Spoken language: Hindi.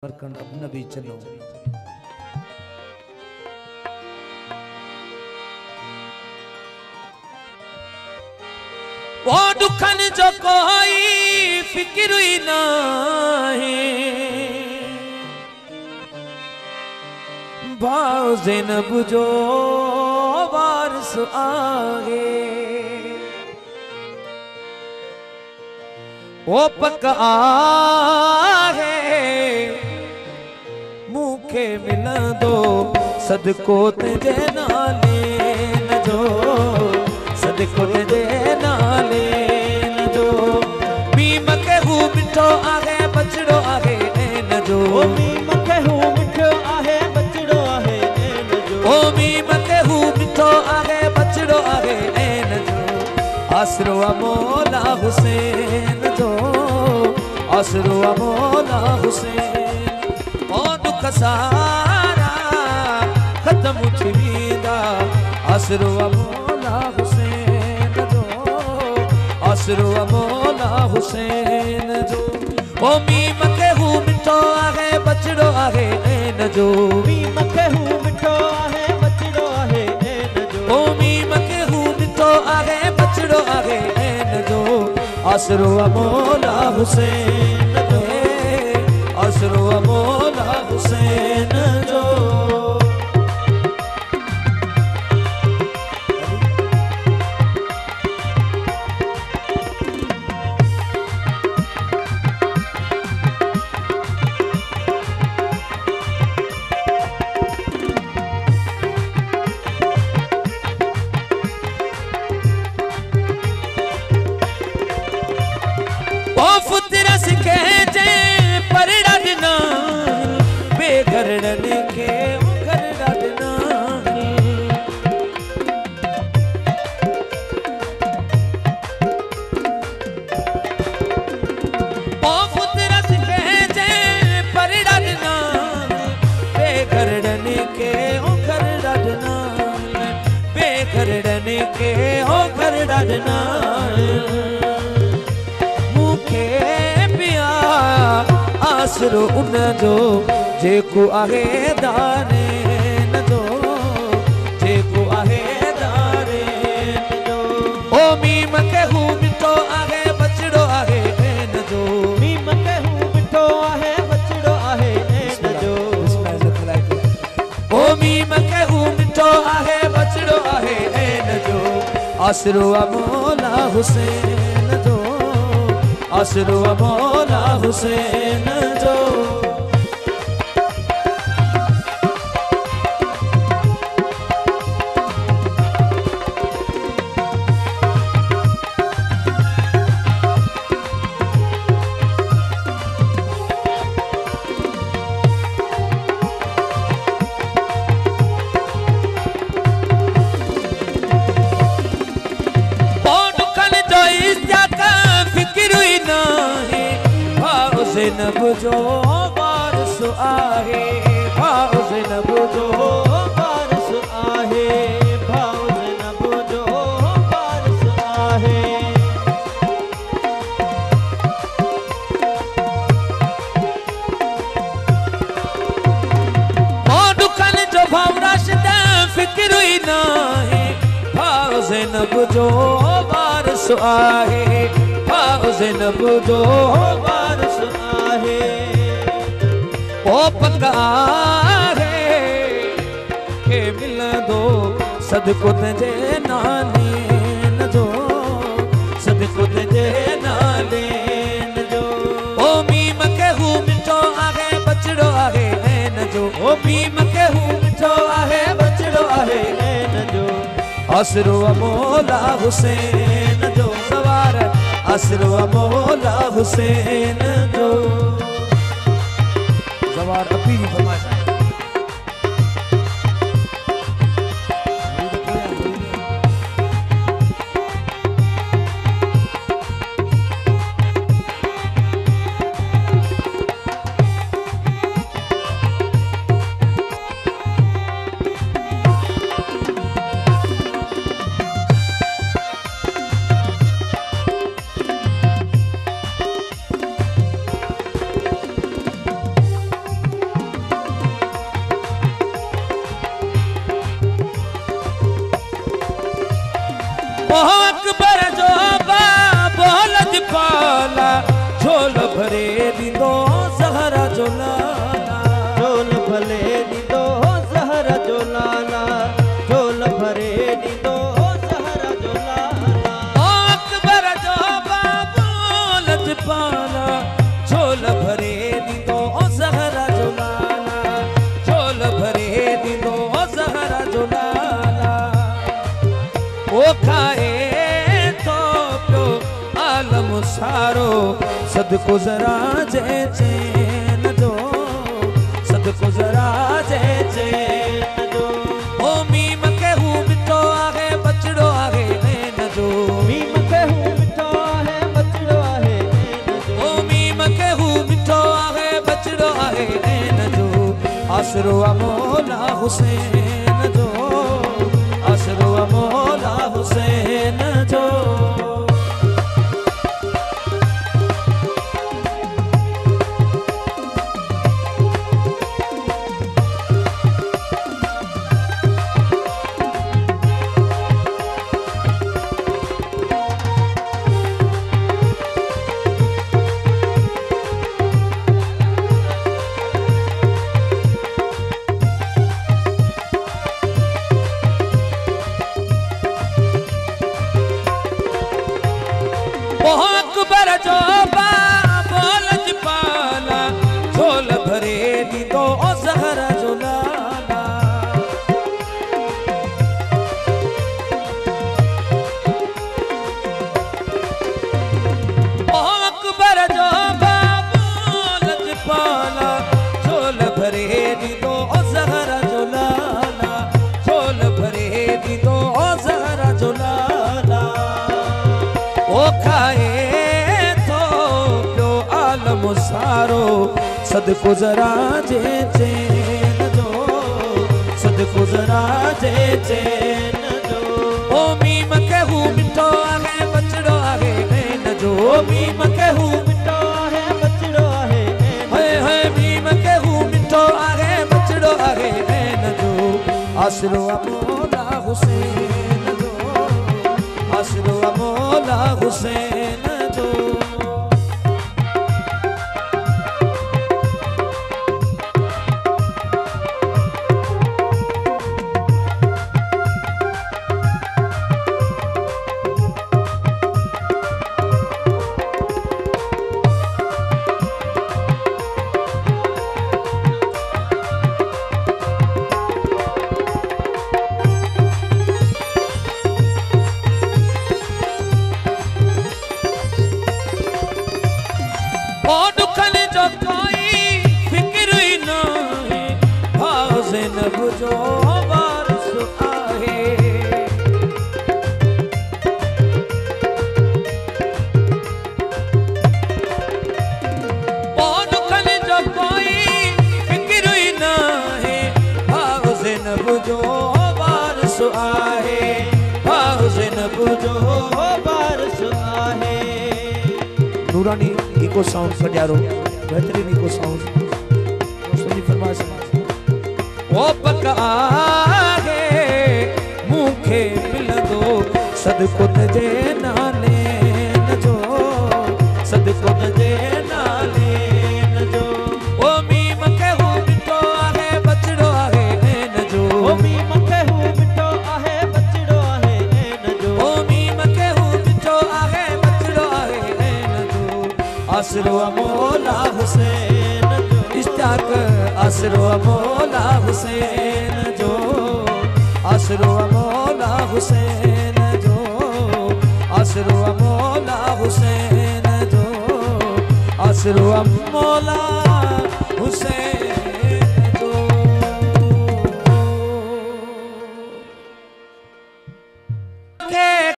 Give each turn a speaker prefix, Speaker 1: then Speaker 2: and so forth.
Speaker 1: करकंड अपना भी चलो। वो दुखन जो कोई फिक्र ही ना है, भाव ज़ैनब जो वारस आगे वो पक आहे मुखे मिला दो सदको तुझे नाले न जो सदको तुझे नाले न जो मीम के हूँ मिठो आहे बचड़ो आहे न जो
Speaker 2: मीम के हूँ मिठो आहे बचड़ो आहे न जो
Speaker 1: ओ मीम के हूँ मिठो आहे बचड़ो आहे न जो आसरो मौला हुसैन जो आसरो मौला हुसैन ओ दुख सारा खत्म थी वेंदा आसरो मौला हुसैन जो आसरो मौला हुसैन जो ओ मीम के हूँ मिठो आहे बचड़ो आहे न जो
Speaker 2: मीम के हूँ मिठो आहे बचड़ो आहे न जो
Speaker 1: ओ मीम के हूँ मिठो आहे बचड़ो आहे न जो आसरो मौला हुसैन जो आसरो मौला हुसैन जो मुखे पिया आसरो उन जो जेको आहे दाने न जो जेको आहे दाने न जो ओ मीम के हूँ मिठो आहे बचड़ो आहे न जो
Speaker 2: मीम के हूँ मिठो आहे बचड़ो आहे न जो
Speaker 1: ओ मीम के हूँ मिठो आहे बचड़ो आहे न जो आसरो मौला हुसैन जो आसरो मौला हुसैन जो ज़ैनब जो वारस आहे भाव ज़ैनब जो
Speaker 2: वारस आहे भाव ज़ैनब जो वारस आहे
Speaker 1: ओ दुखन जो भाव राशिद फिक्र ही ना है भाव ज़ैनब जो वारस आहे भाव ज़ैनब जो
Speaker 2: वारस आहे
Speaker 1: ओ पका आहे के मिल दो सदको तुझे नाले न जो सदको तुझे नाले न जो ओ मीम के हूँ मिठो आहे बचड़ो आहे न जो ओ मीम के हूँ मिठो आहे बचड़ो आहे न जो आसरो मौला हुसैन जो सवार आसरो मौला हुसैन जो सवार अपी जी फरमाइश भरे दीदो ज़हरा जो लाला,
Speaker 2: झोल भले दीदो ज़हरा जो लाला, झोल भरे दीदो ज़हरा जो लाला।
Speaker 1: अकबर जो बाबू लजपाला, झोल भरे दीदो ज़हरा जो लाला, झोल भरे दीदो ज़हरा जो लाला। ओ खाए तो पियो आलम सारो, सदको जरा जे चैन जो, सदको जरा जे चैन जो। ओ मीम के हूँ मिठो आहे बचड़ो आहे नैन जो,
Speaker 2: मीम के हूँ मिठो आहे बचड़ो आहे नैन जो।
Speaker 1: ओ मीम के हूँ मिठो आहे बचड़ो आहे नैन जो। आसरो आ मौला हुसैन जो, आसरो आ मौला हुसैन जो। अकबर जो बाबू लजपाला, झोल भरे दीदो ज़हरा जो लाला। अकबर जो बाबू लजपाला, झोल भरे दीदो ज़हरा जो लाला, झोल भरे दीदो ज़हरा जो लाला। ओ खाए तो पियो आलम सारो, सदको जरा जे चैन जो, सदको जरा जे चैन जो। ओ मीम के हूँ मिठो आहे बचड़ो आहे नैन जो,
Speaker 2: मीम के हूँ मिठो आहे बचड़ो आहे नैन जो।
Speaker 1: हाय हाय मीम के हूँ मिठो आहे बचड़ो आहे नैन जो। आसरो आ मौला हुसैन जो, आसरो आ मौला हुसैन जो। ओ दुखन जो कोई फिक्र ही नहीं, भाव ज़ैनब जो वारिस आहे। ओ दुखन जो कोई फिक्र ही नहीं, भाव ज़ैनब जो वारिस आहे, भाव ज़ैनब जो
Speaker 2: वारिस आहे।
Speaker 1: नूरानी इको साउंड कढियारो, बेहतरीन इको साउंड सुनी फरमाइश। ओ पक आहे मूंखे मिलंदो सदको तुंहिंजे नाले जो, सदको तुंहिंजे नाले जो। ओ मीम के हूँ मिठो आहे बचड़ो आहे नैन जो,
Speaker 2: ओ मीम के हूँ मिठो आहे बचड़ो आहे नैन जो।
Speaker 1: ओ मीम के हूँ मिठो आहे बचड़ो आहे नैन जो। आसरो आ मौला हुसैन जो, इश्ताक आसरो आ मौला हुसैन जो, आसरो आ मौला हुसैन जो, आसरो आ मौला हुसैन जो, आसरो आ मौला हुसैन।